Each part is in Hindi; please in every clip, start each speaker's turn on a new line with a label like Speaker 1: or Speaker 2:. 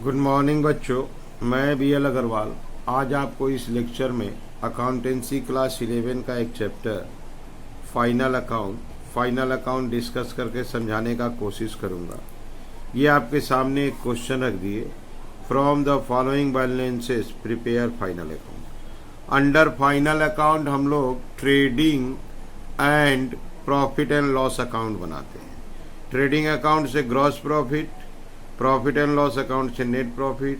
Speaker 1: गुड मॉर्निंग बच्चों, मैं BL अग्रवाल आज आपको इस लेक्चर में अकाउंटेंसी क्लास 11 का एक चैप्टर फाइनल अकाउंट डिस्कस करके समझाने का कोशिश करूंगा। ये आपके सामने एक क्वेश्चन रख दिए, from the following balances prepare final account. Under final account हम लोग trading and profit and loss account बनाते हैं। ट्रेडिंग अकाउंट से gross profit and loss account से नेट प्रॉफिट,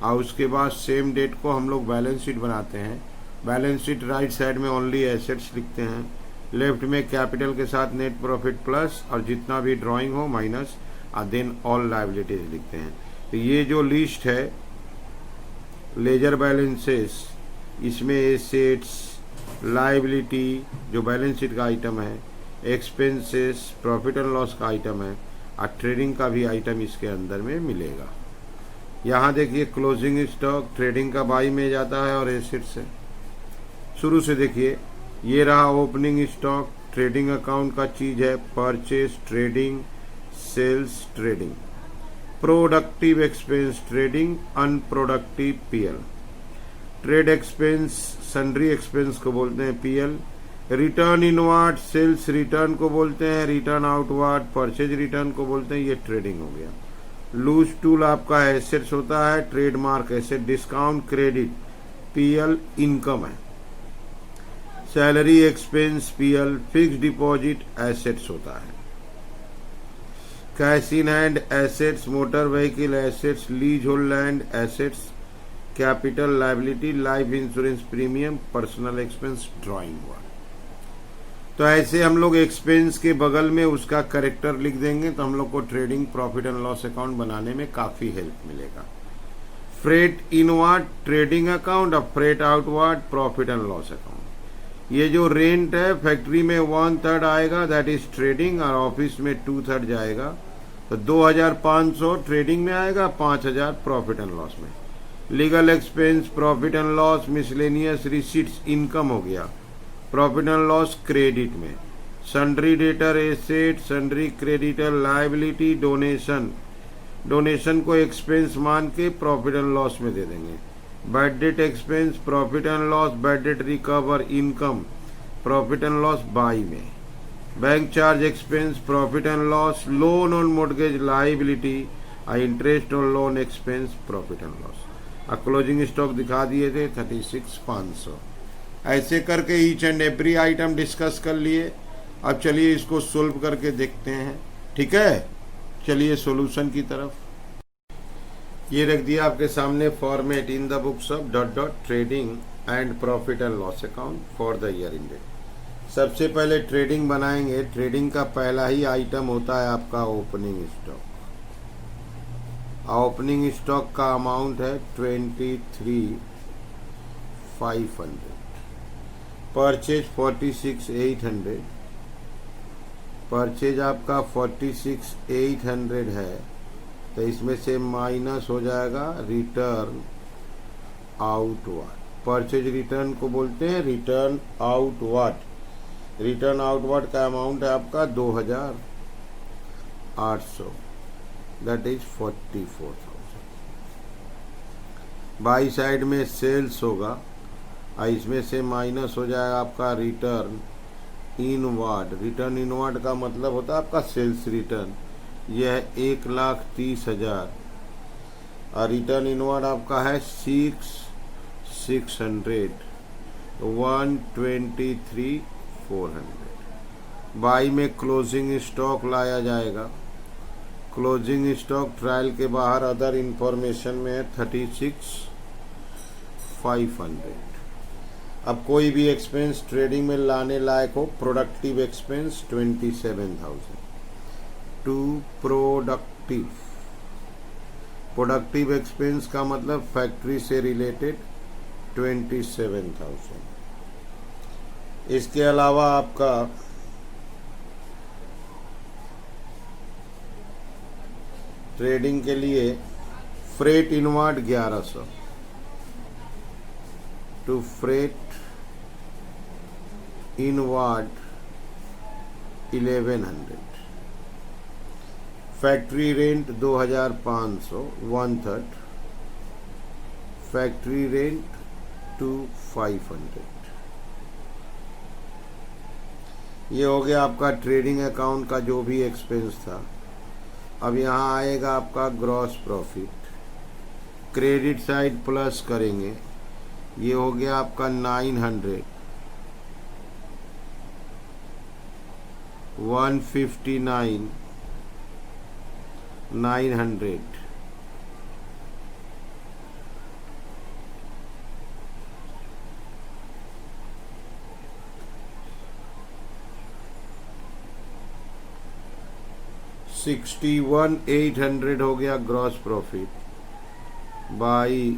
Speaker 1: और उसके बाद सेम डेट को हम लोग बैलेंस शीट बनाते हैं। बैलेंस शीट राइट साइड में ओनली एसेट्स लिखते हैं, लेफ्ट में कैपिटल के साथ नेट प्रॉफिट प्लस और जितना भी ड्राइंग हो माइनस, और देन ऑल लायबिलिटीज लिखते हैं। तो ये जो लिस्ट है लेजर बैलेंसेस, इसमें एसेट्स, लायबिलिटी जो बैलेंस शीट का आइटम है, एक्सपेंसेस प्रॉफिट एंड लॉस का आइटम है, और ट्रेडिंग का भी आइटम इसके अंदर में मिलेगा। यहाँ देखिए क्लोजिंग स्टॉक ट्रेडिंग का बाई में जाता है और एसेट्स है। शुरू से देखिए, ये रहा ओपनिंग स्टॉक, ट्रेडिंग अकाउंट का चीज है, purchase trading, sales trading, productive expense trading, unproductive PL। Trade expense sundry expense को बोलते हैं PL। Return inward sales return को बोलते हैं, रिटर्न आउटवर्ड परचेज रिटर्न को बोलते हैं, ये ट्रेडिंग हो गया। लूज टूल आपका एसेट्स होता है, trademark asset, discount credit PL income है, salary expense PL, fix deposit assets होता है, cash in hand assets, motor vehicle assets, lease hold land assets, capital liability, life insurance premium, personal expense, drawing work. तो ऐसे हम लोग एक्सपेंस के बगल में उसका करेक्टर लिख देंगे तो हम लोग को trading profit and loss account बनाने में काफी हेल्प मिलेगा। फ्रेट इनवर्ड ट्रेडिंग अकाउंट और freight outward profit and loss account. ये जो रेंट है फैक्ट्री में 1/3 आएगा, दैट इज ट्रेडिंग, और ऑफिस में 2/3 जाएगा। तो 2500 ट्रेडिंग में आएगा, 5000 प्रॉफिट एंड लॉस में। Legal expense profit and loss, miscellaneous receipts income हो गया, प्रॉफिट एंड लॉस क्रेडिट में। Sundry debtor asset, sundry creditor liability, donation को एक्सपेंस मान के प्रॉफिट एंड लॉस में दे देंगे। Bad debt expense profit and loss, bad debt recover income profit and loss बाई में। Bank charge expense profit and loss, loan on mortgage liability, interest on loan expense profit and loss. Closing stock दिखा दिए थे 36,500। ऐसे करके each and every item discuss कर लिए। अब चलिए इसको सोल्व करके देखते हैं, ठीक है। चलिए सॉल्यूशन की तरफ। ये रख दिया आपके सामने format in the books of ... trading and profit and loss account for the year ended. सबसे पहले ट्रेडिंग बनाएंगे। ट्रेडिंग का पहला ही आइटम होता है आपका ओपनिंग स्टॉक। ओपनिंग स्टॉक का अमाउंट है 23,500। परचेज 46,800। परचेज आपका 46,800 है, तो इसमें से माइनस हो जाएगा रिटर्न आउटवर्ड। परचेज रिटर्न को बोलते हैं रिटर्न आउटवर्ड। रिटर्न आउटवर्ड का अमाउंट है आपका 2,800, दैट इज 44,000। बाई साइड में सेल्स होगा, इसमें से माइनस हो जाएगा आपका रिटर्न इनवर्ड। रिटर्न इनवर्ड का मतलब होता है आपका सेल्स रिटर्न, यह है 1,30,000, और रिटर्न इनवर्ड आपका है 6,600, 123,400। बाई में क्लोजिंग स्टॉक लाया जाएगा। क्लोजिंग स्टॉक ट्रायल के बाहर अदर इंफॉर्मेशन में है 36,500। अब कोई भी एक्सपेंस ट्रेडिंग में लाने लायक हो, productive expense 27,000 to productive expense का मतलब फैक्ट्री से रिलेटेड 27,000। इसके अलावा आपका ट्रेडिंग के लिए freight inward 1100 to freight inward 1100। Factory rent 2,500 1/3। Factory rent to 500। ये हो गया आपका ट्रेडिंग अकाउंट का जो भी एक्सपेंस था। अब यहाँ आएगा आपका gross profit, credit side plus करेंगे, ये हो गया आपका 900, 159, 900, $61,800 हो गया gross profit by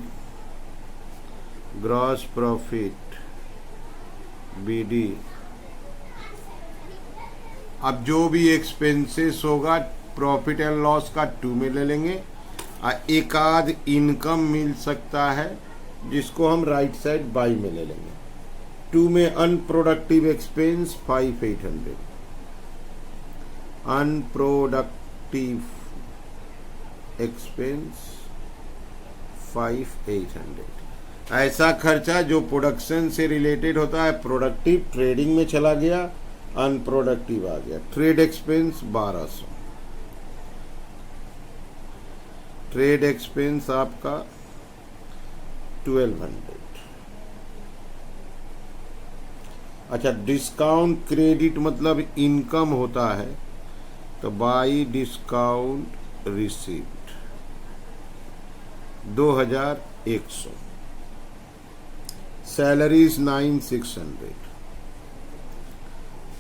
Speaker 1: gross profit BD। अब जो भी एक्सपेंसेस होगा प्रॉफिट एंड लॉस का 2 में ले लेंगे। एक आध इनकम मिल सकता है जिसको हम राइट साइड बाई में ले लेंगे। 2 में अनप्रोडक्टिव एक्सपेंस 5,800, अनप्रोडक्टिव एक्सपेंस 5,800। ऐसा खर्चा जो प्रोडक्शन से रिलेटेड होता है, प्रोडक्टिव ट्रेडिंग में चला गया, अनप्रोडक्टिव आ गया। ट्रेड एक्सपेंस 1200, ट्रेड एक्सपेंस आपका 1200। अच्छा, डिस्काउंट क्रेडिट मतलब इनकम होता है, तो by discount receipt 2100। Salaries 9,600,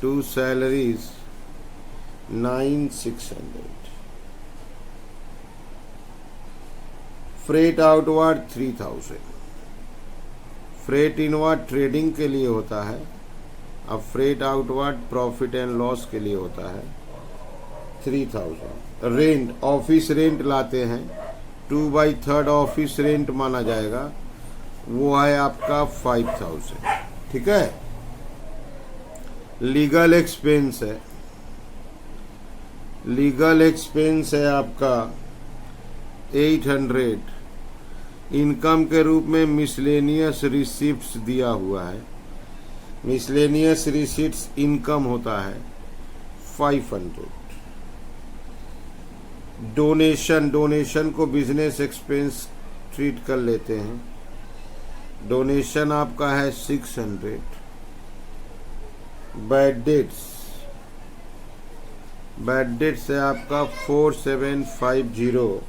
Speaker 1: to salaries 9,600। Freight outward 3,000। Freight inward trading के लिए होता है, अब freight outward profit and loss के लिए होता है 3,000। रेंट, ऑफिस रेंट लाते हैं, 2/3 ऑफिस रेंट माना जाएगा, वो है आपका 5,000। ठीक है। लीगल एक्सपेंस है, लीगल एक्सपेंस है आपका 800। इनकम के रूप में मिसलेनियस रिसिप्ट्स दिया हुआ है, मिसलेनियस रिसिप्ट्स इनकम होता है 500। डोनेशन, डोनेशन को बिजनेस एक्सपेंस ट्रीट कर लेते हैं, डोनेशन आपका है 600। बैड डेट्स, बैड डेट्स है आपका 4750।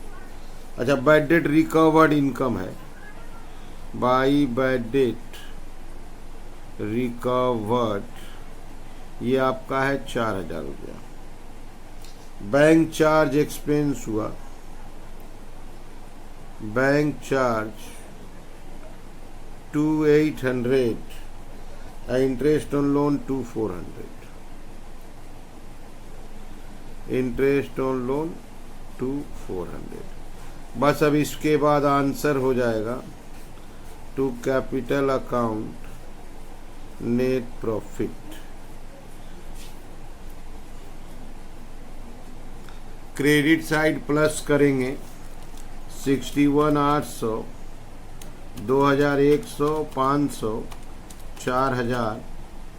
Speaker 1: अच्छा, बैड डेट रिकवर्ड इनकम है, बाई बैड डेट रिकवर्ड, ये आपका है 4,000 रुपया। बैंक चार्ज एक्सपेंस हुआ, bank charge 2,800, interest on loan 2,400, interest on loan 2,400। बस अब इसके बाद आंसर हो जाएगा to capital account net profit. Credit side plus करेंगे 61,800, 2,100, 500, 4,000,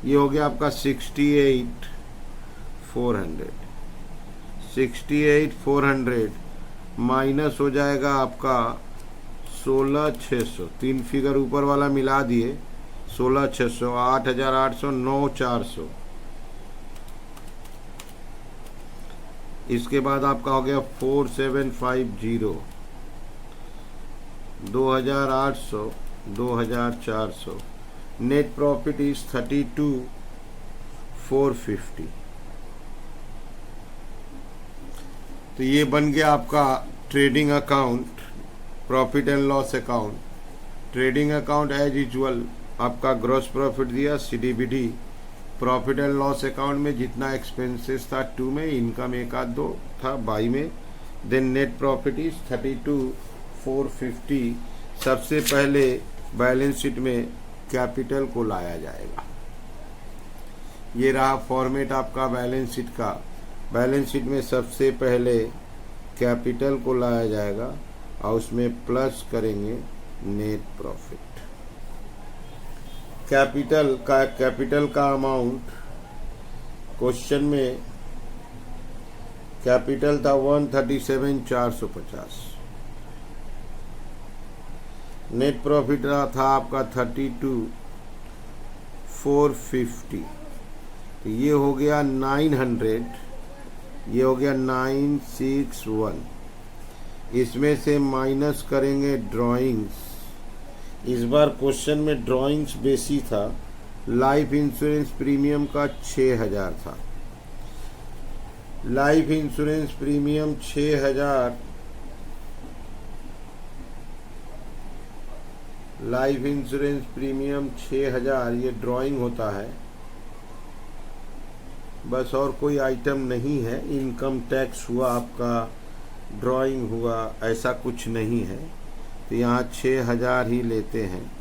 Speaker 1: ये हो गया आपका 68,400। 68,400 माइनस हो जाएगा आपका 16,600। 3 फिगर ऊपर वाला मिला दिए, 16,600, 8,800, 9,400। इसके बाद आपका हो गया 4,750, 2,800, 2,400। Net profit is 32,450। तो ये बन गया आपका trading account, profit and loss account. Trading account as usual आपका ग्रॉस प्रॉफिट दिया, CDBD। Profit and loss account में जितना एक्सपेंसेस था 2 में, इनकम 1-2 था बाई में। Then net profit is 32,450। सबसे पहले बैलेंस शीट में कैपिटल को लाया जाएगा। ये रहा फॉर्मेट आपका बैलेंस शीट का। बैलेंस शीट में सबसे पहले कैपिटल को लाया जाएगा और उसमें प्लस करेंगे नेट प्रॉफिट। कैपिटल का अमाउंट क्वेश्चन में कैपिटल था 137,450। नेट प्रॉफिट था आपका 32,450। तो ये हो गया 900, ये हो गया 961। इसमें से माइनस करेंगे ड्राइंग्स। इस बार क्वेश्चन में ड्राइंग्स बेसी था। लाइफ इंश्योरेंस प्रीमियम का 6,000 था। Life insurance premium 6,000, life insurance premium 6,000 ये ड्राइंग होता है बस, और कोई आइटम नहीं है। इनकम टैक्स हुआ आपका, ड्राइंग हुआ, ऐसा कुछ नहीं है। तो यहाँ 6,000 ही लेते हैं।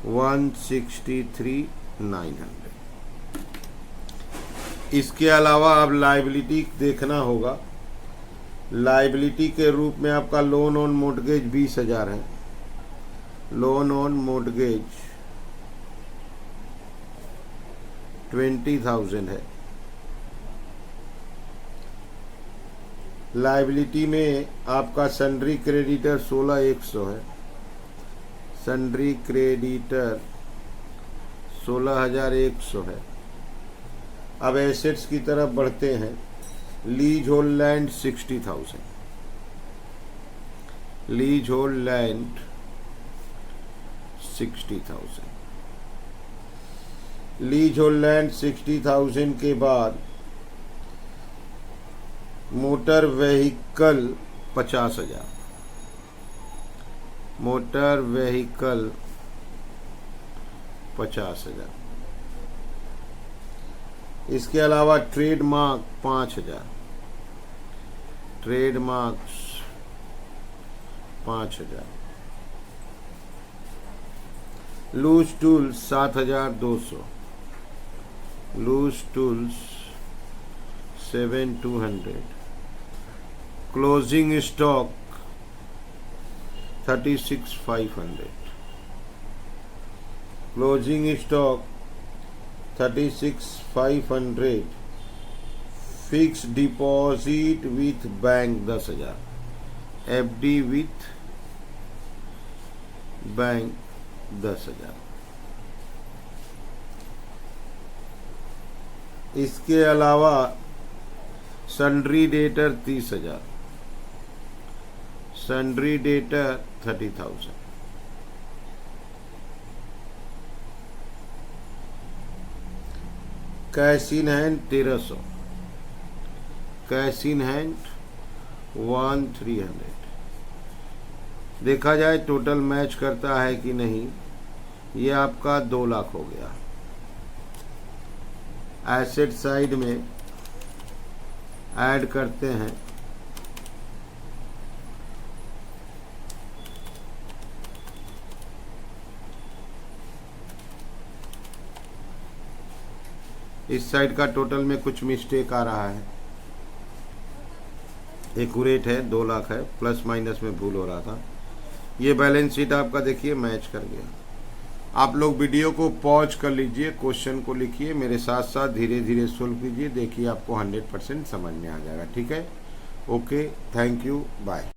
Speaker 1: 163,900। इसके अलावा अब लायबिलिटी देखना होगा। लायबिलिटी के रूप में आपका लोन ऑन मोर्टगेज 20,000 है। लोन ऑन मोर्टगेज 20,000 है। लायबिलिटी में आपका सन्ड्री क्रेडिटर 16,100 है। सन्ड्री क्रेडिटर 16,100 है। अब एसेट्स की तरफ बढ़ते हैं। Lease hold land 60,000। Lease hold land 60,000। Lease hold land 60,000 के बाद मोटर व्हीकल 50,000। Motor vehicle 50,000। इसके अलावा trademark 5,000। Trademarks 5,000। Loose tools 7,200। Loose tools 7,200। Closing stock 36,500। Closing stock 36,500। Fix deposit with bank 10,000। FD with bank 10,000। इसके अलावा sundry debtor 30,000। Sundry debtor 30,000। Cash in hand 1,300। Cash in hand 1,300। देखा जाए टोटल मैच करता है कि नहीं। ये आपका 2 लाख हो गया। एसेट साइड में ऐड करते हैं। इस साइड का टोटल में कुछ मिस्टेक आ रहा है। एक्यूरेट है, 2 लाख है, प्लस माइनस में भूल हो रहा था। ये बैलेंस शीट आपका देखिए मैच कर गया। आप लोग वीडियो को पॉज कर लीजिए, क्वेश्चन को लिखिए, मेरे साथ साथ धीरे धीरे सोल्व कीजिए। देखिए आपको 100% समझ में आ जाएगा। ठीक है, ओके, थैंक यू, बाय।